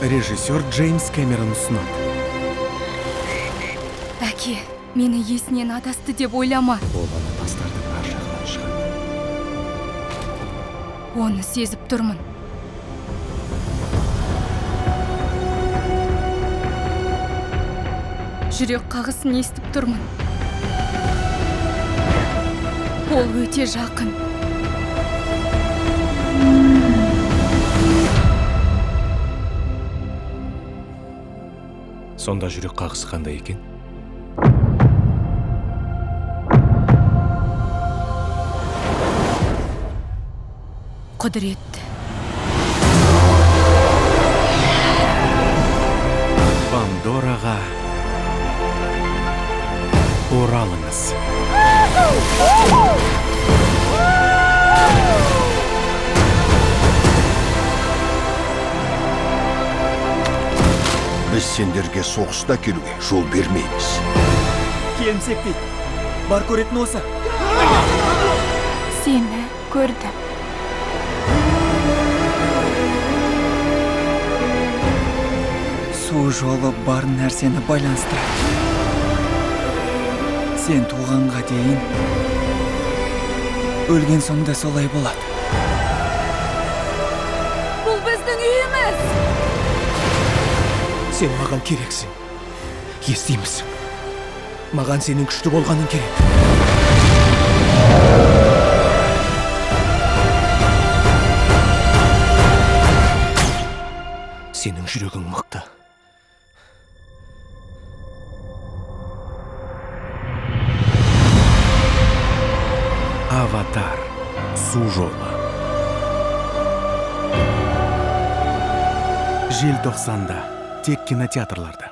Режиссер Джеймс Кэмерон ұсынады. Әке, мені есінен адасты деп ойлама. Ол ана тастардың ар жағынан шығады. Оны сезіп тұрмын. Жүрек қағысын естіп тұрмын. Ол өте жақын. Сонда жүрек қағысы қандай екен? Құдіретті. Пандораға оралыңыз. Біз сендерге соғыста келуге жол бермейміз. Келімсек дейді. Бар көретін осы. Сені көрдім. Су жолы бар нәрсені байланыстырады. Сен туғанға дейін өлген соң да солай болады. Бұл біздің үйіміз. Сен маған керексің. Естимісің? Маған сенің күшті болғаның керек. Сенің жүрегің мықты. Аватар. Су жолы. Желтоқсанда тек кинотеатрларда.